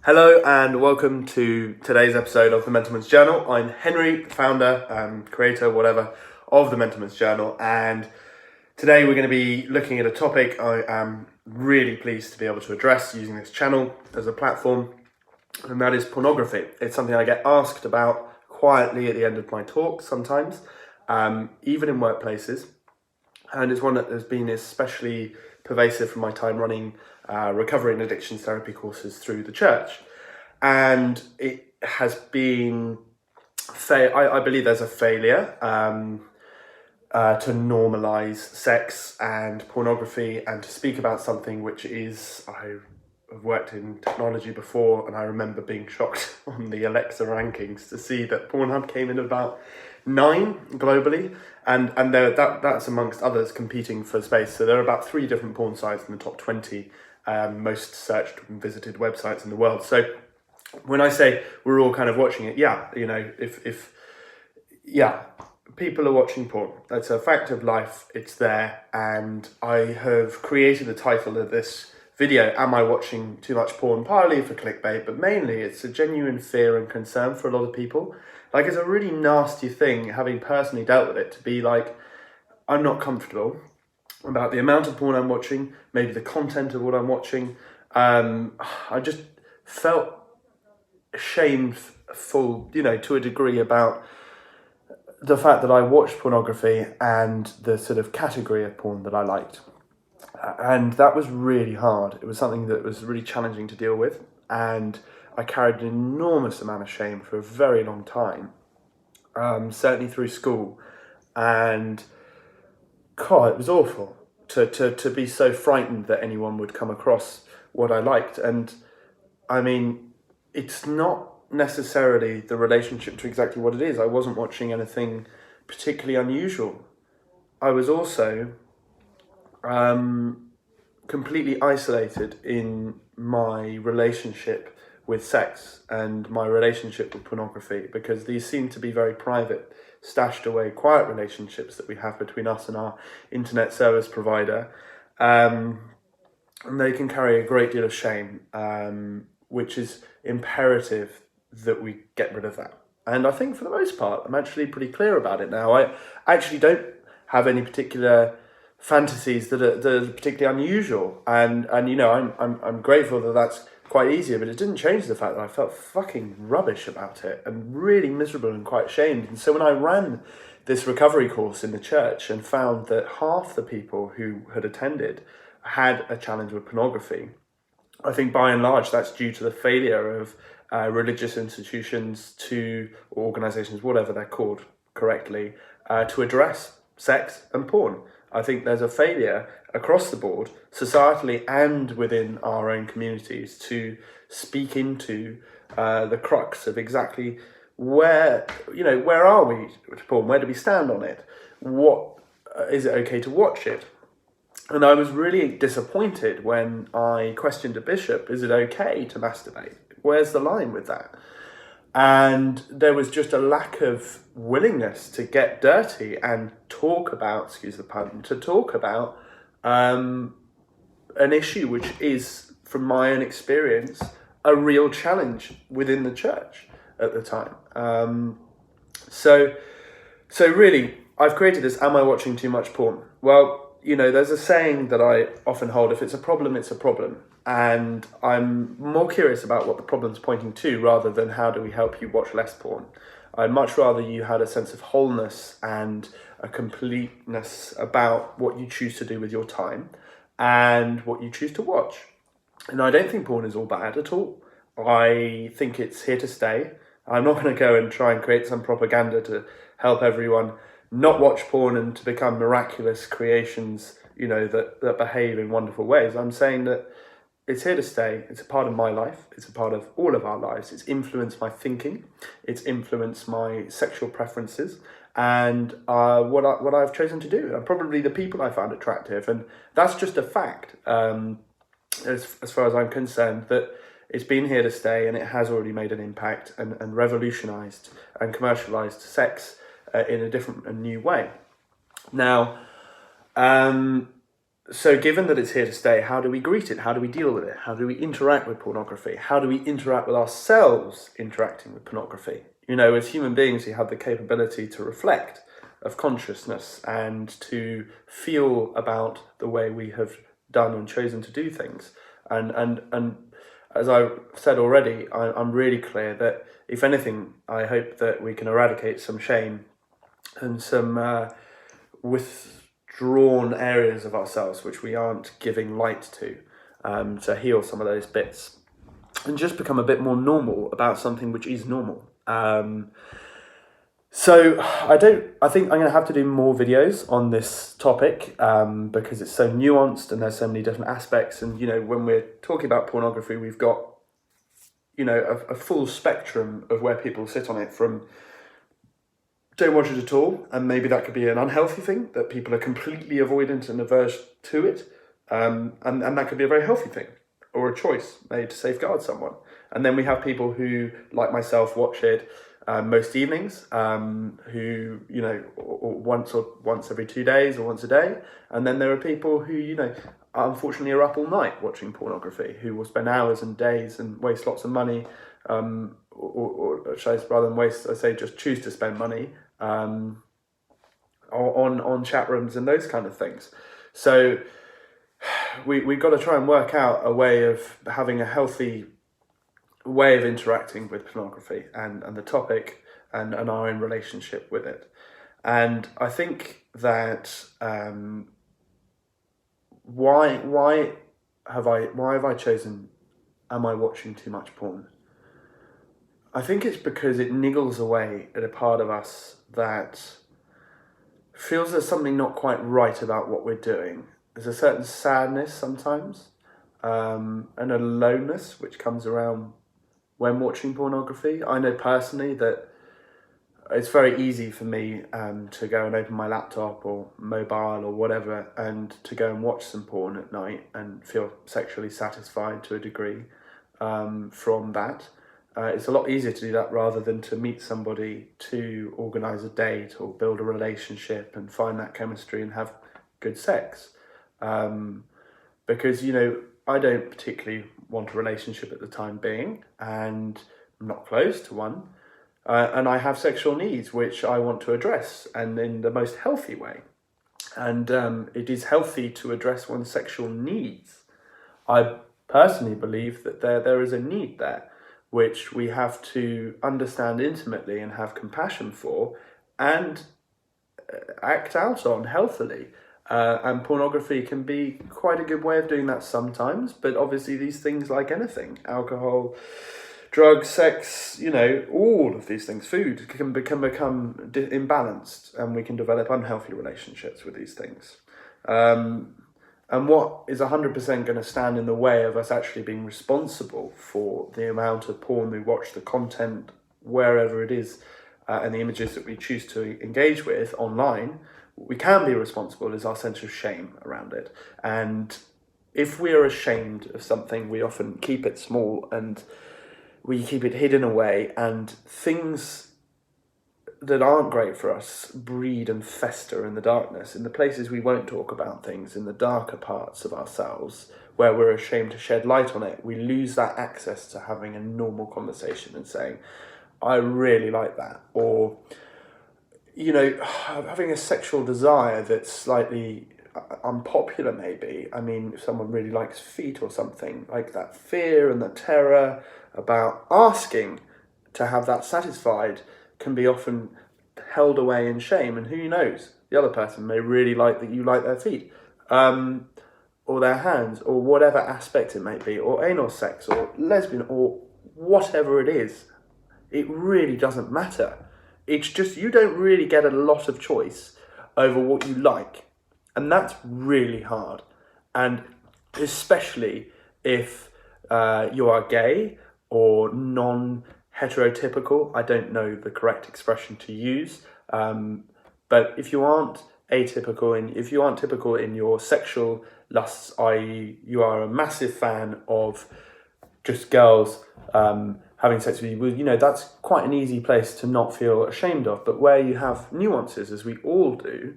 Hello and welcome to today's episode of the Mentalman's Journal. I'm Henry, founder and creator, whatever, of the Mentalman's Journal, and today we're going to be looking at a topic I am really pleased to be able to address using this channel as a platform, and that is pornography. It's something I get asked about quietly at the end of my talk sometimes, even in workplaces, and it's one that has been especially pervasive from my time running recovery and addictions therapy courses through the church. And it has been, I believe there's a failure to normalise sex and pornography and to speak about something which is, I have worked in technology before, and I remember being shocked on the Alexa rankings to see that Pornhub came in about 9 globally, and that's amongst others competing for space. So there are about 3 different porn sites in the top 20 most searched and visited websites in the world. So when I say we're all kind of watching it, if people are watching porn, that's a fact of life, it's there. And I have created the title of this video, Am I Watching Too Much Porn? Partly for clickbait, but mainly it's a genuine fear and concern for a lot of people. Like, it's a really nasty thing, having personally dealt with it, to be like, I'm not comfortable about the amount of porn I'm watching, maybe the content of what I'm watching. I just felt shameful, to a degree, about the fact that I watched pornography and the sort of category of porn that I liked. And that was really hard. It was something that was really challenging to deal with. And I carried an enormous amount of shame for a very long time, certainly through school. And God, it was awful to be so frightened that anyone would come across what I liked. And I mean, it's not necessarily the relationship to exactly what it is. I wasn't watching anything particularly unusual. I was also completely isolated in my relationship with sex and my relationship with pornography, because these seem to be very private, stashed away, quiet relationships that we have between us and our internet service provider. And they can carry a great deal of shame, which is imperative that we get rid of that. And I think for the most part, I'm actually pretty clear about it now. I actually don't have any particular fantasies that are particularly unusual, and I'm grateful that that's quite easier, but it didn't change the fact that I felt fucking rubbish about it and really miserable and quite ashamed. And so when I ran this recovery course in the church and found that half the people who had attended had a challenge with pornography, I think by and large that's due to the failure of religious institutions or organisations, whatever they're called correctly, to address sex and porn. I think there's a failure across the board, societally and within our own communities, to speak into the crux of exactly where are we with porn? Where do we stand on it? What is it okay to watch it? And I was really disappointed when I questioned a bishop, is it okay to masturbate? Where's the line with that? And there was just a lack of willingness to get dirty and talk about, excuse the pun, to talk about an issue which is, from my own experience, a real challenge within the church at the time. So really, I've created this, am I watching too much porn? Well, there's a saying that I often hold, if it's a problem, it's a problem. And I'm more curious about what the problem's pointing to rather than how do we help you watch less porn. I'd much rather you had a sense of wholeness and a completeness about what you choose to do with your time and what you choose to watch. And I don't think porn is all bad at all. I think it's here to stay. I'm not going to go and try and create some propaganda to help everyone not watch porn and to become miraculous creations, that behave in wonderful ways. I'm saying that it's here to stay. It's a part of my life. It's a part of all of our lives. It's influenced my thinking. It's influenced my sexual preferences and what I've chosen to do, and probably the people I found attractive. And that's just a fact, as far as I'm concerned, that it's been here to stay, and it has already made an impact and revolutionised and commercialised sex in a different and new way. Now, So given that it's here to stay, how do we greet it? How do we deal with it? How do we interact with pornography? How do we interact with ourselves interacting with pornography? As human beings, we have the capability to reflect, of consciousness, and to feel about the way we have done and chosen to do things. And as I've said already, I'm really clear that, if anything, I hope that we can eradicate some shame and some withdrawn areas of ourselves which we aren't giving light to heal some of those bits and just become a bit more normal about something which is normal. So I think I'm going to have to do more videos on this topic because it's so nuanced and there's so many different aspects. And, when we're talking about pornography, we've got, a full spectrum of where people sit on it, from don't watch it at all, and maybe that could be an unhealthy thing, that people are completely avoidant and averse to it, and that could be a very healthy thing, or a choice made to safeguard someone. And then we have people who, like myself, watch it most evenings, who, or once every 2 days or once a day. And then there are people who, unfortunately are up all night watching pornography, who will spend hours and days and waste lots of money, or should I, rather than waste, I say just choose to spend money on chat rooms and those kind of things. So we've got to try and work out a way of having a healthy way of interacting with pornography and the topic and our own relationship with it. And I think that why have I chosen, am I watching too much porn? I think it's because it niggles away at a part of us that feels there's something not quite right about what we're doing. There's a certain sadness sometimes, and a aloneness which comes around when watching pornography. I know personally that it's very easy for me to go and open my laptop or mobile or whatever and to go and watch some porn at night and feel sexually satisfied to a degree from that. It's a lot easier to do that rather than to meet somebody, to organise a date or build a relationship and find that chemistry and have good sex. Because, I don't particularly want a relationship at the time being, and I'm not close to one. And I have sexual needs which I want to address, and in the most healthy way. And it is healthy to address one's sexual needs. I personally believe that there is a need there, which we have to understand intimately and have compassion for and act out on healthily. And pornography can be quite a good way of doing that sometimes, but obviously these things, like anything, alcohol, drugs, sex, all of these things, food, can become imbalanced, and we can develop unhealthy relationships with these things. And what is 100% going to stand in the way of us actually being responsible for the amount of porn we watch, the content, wherever it is, and the images that we choose to engage with online, we can be responsible is our sense of shame around it. And if we are ashamed of something, we often keep it small and we keep it hidden away, and things that aren't great for us breed and fester in the darkness, in the places we won't talk about things, in the darker parts of ourselves where we're ashamed to shed light on it. We lose that access to having a normal conversation and saying, I really like that, or having a sexual desire that's slightly unpopular maybe. I mean, if someone really likes feet or something, like that fear and the terror about asking to have that satisfied can be often held away in shame. And who knows, the other person may really like that you like their feet, or their hands, or whatever aspect it may be, or anal sex, or lesbian, or whatever it is. It really doesn't matter. It's just you don't really get a lot of choice over what you like. And that's really hard. And especially if you are gay or non-heterotypical, I don't know the correct expression to use, but if you aren't if you aren't typical in your sexual lusts, i.e. you are a massive fan of just girls having sex with you, that's quite an easy place to not feel ashamed of. But where you have nuances, as we all do,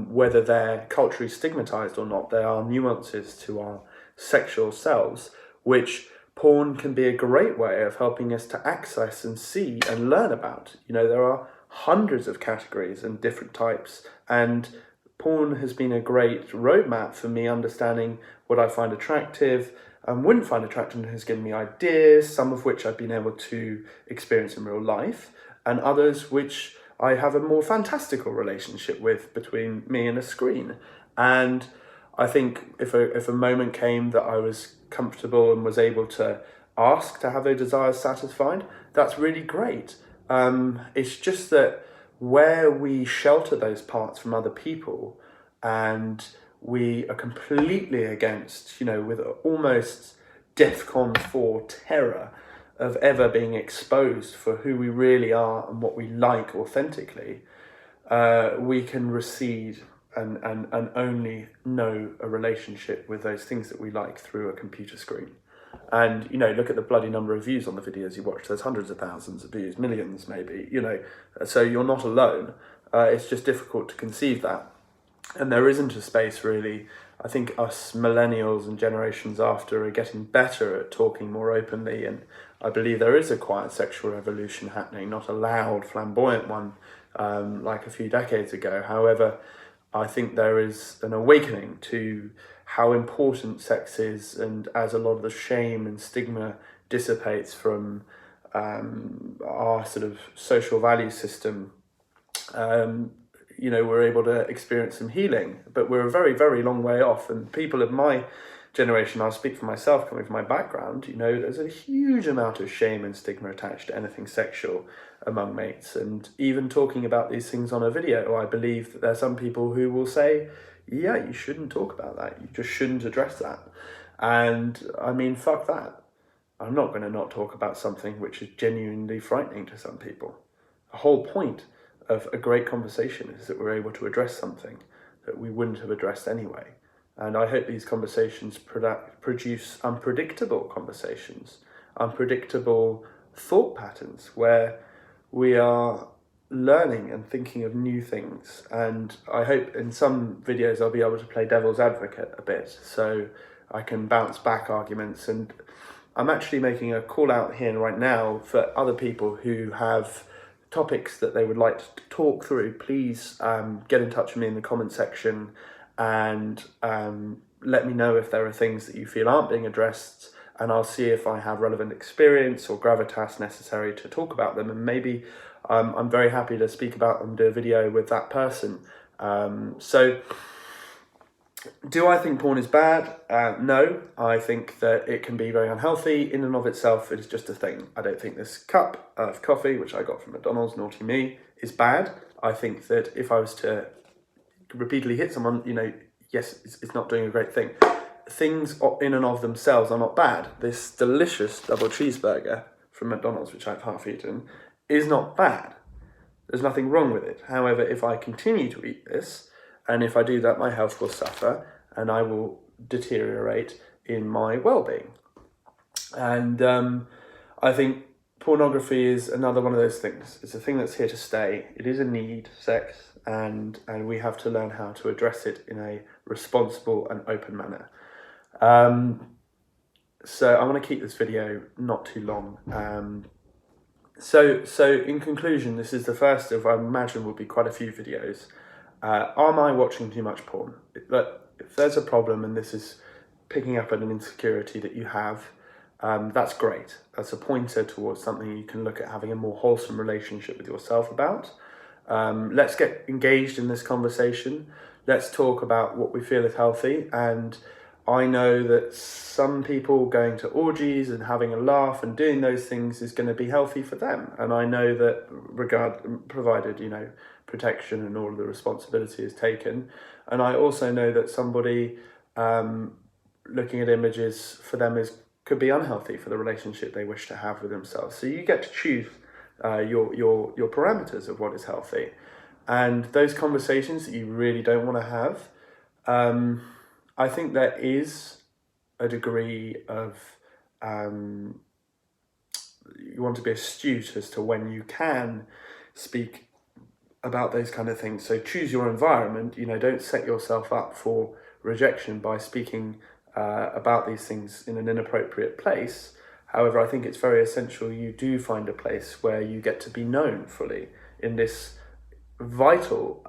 whether they're culturally stigmatized or not, there are nuances to our sexual selves, which porn can be a great way of helping us to access and see and learn about. There are hundreds of categories and different types, and porn has been a great roadmap for me understanding what I find attractive and wouldn't find attractive, and has given me ideas, some of which I've been able to experience in real life, and others which I have a more fantastical relationship with between me and a screen. And I think if a moment came that I was comfortable and was able to ask to have those desires satisfied, that's really great. It's just that where we shelter those parts from other people and we are completely against, with almost DEFCON 4 terror of ever being exposed for who we really are and what we like authentically, we can recede and only know a relationship with those things that we like through a computer screen. And, look at the bloody number of views on the videos you watch. There's hundreds of thousands of views, millions maybe, so you're not alone. It's just difficult to conceive that. And there isn't a space really. I think us millennials and generations after are getting better at talking more openly, and I believe there is a quiet sexual revolution happening, not a loud, flamboyant one like a few decades ago. However, I think there is an awakening to how important sex is, and as a lot of the shame and stigma dissipates from our sort of social value system, we're able to experience some healing, but we're a very, very long way off. And people of my generation, I'll speak for myself, coming from my background, there's a huge amount of shame and stigma attached to anything sexual among mates. And even talking about these things on a video, I believe that there are some people who will say, yeah, you shouldn't talk about that. You just shouldn't address that. And I mean, fuck that. I'm not going to not talk about something which is genuinely frightening to some people. The whole point of a great conversation is that we're able to address something that we wouldn't have addressed anyway. And I hope these conversations produce unpredictable conversations, unpredictable thought patterns where we are learning and thinking of new things. And I hope in some videos I'll be able to play devil's advocate a bit, so I can bounce back arguments. And I'm actually making a call out here right now for other people who have topics that they would like to talk through. Please get in touch with me in the comment section and let me know if there are things that you feel aren't being addressed, and I'll see if I have relevant experience or gravitas necessary to talk about them, and maybe I'm very happy to speak about them, do a video with that person. So do I think porn is bad? No, I think that it can be very unhealthy. In and of itself, it is just a thing. I don't think this cup of coffee, which I got from McDonald's, naughty me, is bad. I think that if I was to repeatedly hit someone, yes, it's not doing a great thing. Things in and of themselves are not bad. This delicious double cheeseburger from McDonald's, which I've half eaten, is not bad. There's nothing wrong with it. However, if I continue to eat this, and if I do that, my health will suffer and I will deteriorate in my well-being. And I think pornography is another one of those things. It's a thing that's here to stay. It is a need, sex, and we have to learn how to address it in a responsible and open manner. So I'm going to keep this video not too long. So in conclusion, this is the first of, I imagine, will be quite a few videos. Am I watching too much porn? But if there's a problem and this is picking up at an insecurity that you have, that's great. That's a pointer towards something you can look at having a more wholesome relationship with yourself about. Let's get engaged in this conversation. Let's talk about what we feel is healthy. And I know that some people going to orgies and having a laugh and doing those things is going to be healthy for them. And I know that provided, protection and all of the responsibility is taken. And I also know that somebody looking at images for them could be unhealthy for the relationship they wish to have with themselves. So you get to choose your parameters of what is healthy. And those conversations that you really don't want to have, I think there is a degree of, you want to be astute as to when you can speak about those kind of things. So choose your environment, don't set yourself up for rejection by speaking about these things in an inappropriate place. However, I think it's very essential you do find a place where you get to be known fully in this vital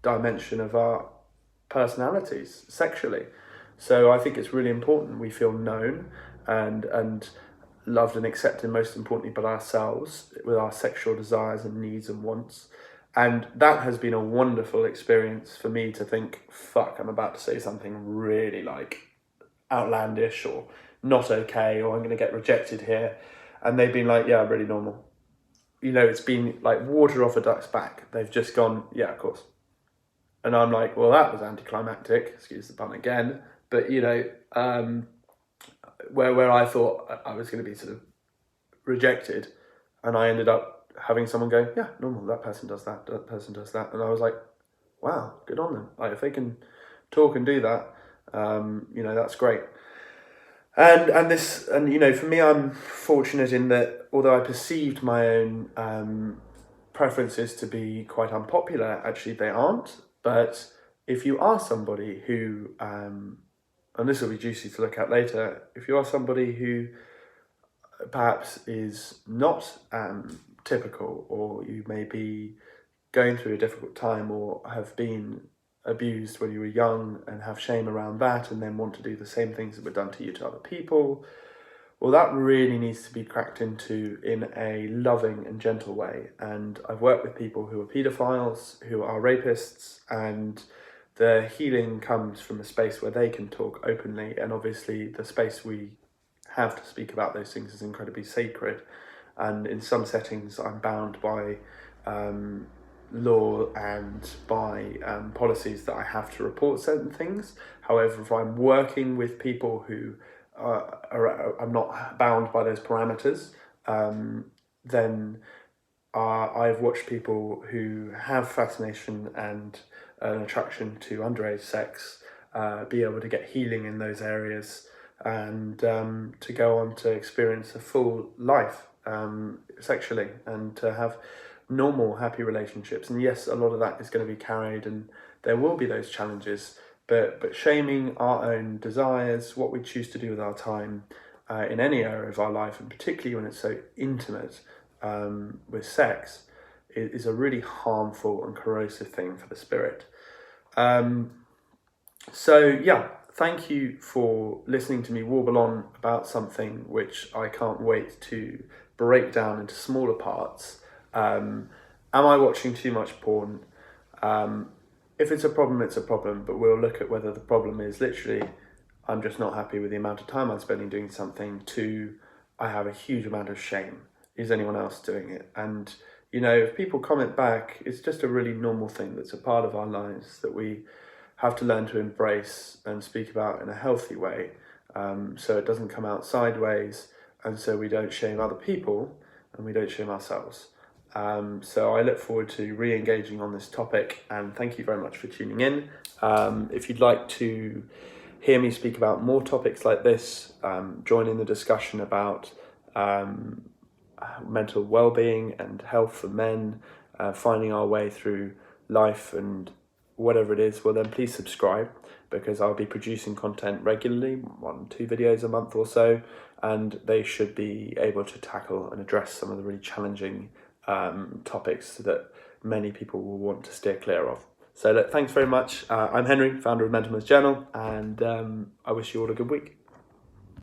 dimension of our personalities sexually. So I think it's really important we feel known and loved and accepted, most importantly by ourselves, with our sexual desires and needs and wants. And that has been a wonderful experience for me to think, fuck, I'm about to say something really like outlandish or not okay, or I'm going to get rejected here. And they've been like, yeah, really normal. It's been like water off a duck's back. They've just gone, yeah, of course. And I'm like, well, that was anticlimactic, excuse the pun again. But, where I thought I was going to be sort of rejected, and I ended up having someone go, yeah, normal, that person does that does that. And I was like, wow, good on them. Like, if they can talk and do that, that's great. And for me, I'm fortunate in that although I perceived my own preferences to be quite unpopular, actually they aren't. But if you are somebody who, and this will be juicy to look at later, if you are somebody who perhaps is not typical, or you may be going through a difficult time or have been abused when you were young and have shame around that, and then want to do the same things that were done to you to other people, well, that really needs to be cracked into in a loving and gentle way. And I've worked with people who are paedophiles, who are rapists, and the healing comes from a space where they can talk openly. And obviously the space we have to speak about those things is incredibly sacred. And in some settings, I'm bound by law and by policies that I have to report certain things. However, if I'm working with people who I'm not bound by those parameters, then I've watched people who have fascination and an attraction to underage sex be able to get healing in those areas, and to go on to experience a full life sexually, and to have normal, happy relationships. And yes, a lot of that is going to be carried, and there will be those challenges. But shaming our own desires, what we choose to do with our time in any area of our life, and particularly when it's so intimate with sex, is a really harmful and corrosive thing for the spirit. Thank you for listening to me warble on about something which I can't wait to break down into smaller parts. Am I watching too much porn? If it's a problem, it's a problem, but we'll look at whether the problem is literally I'm just not happy with the amount of time I'm spending doing something, to I have a huge amount of shame. Is anyone else doing it? And, if people comment back, it's just a really normal thing that's a part of our lives that we have to learn to embrace and speak about in a healthy way, so it doesn't come out sideways, and so we don't shame other people and we don't shame ourselves. So I look forward to re-engaging on this topic, and thank you very much for tuning in. If you'd like to hear me speak about more topics like this, join in the discussion about mental well-being and health for men, finding our way through life and whatever it is, well then please subscribe, because I'll be producing content regularly, 1-2 videos a month or so, and they should be able to tackle and address some of the really challenging topics that many people will want to steer clear of. So look, thanks very much. I'm Henry, founder of Mental Men's Journal, and I wish you all a good week.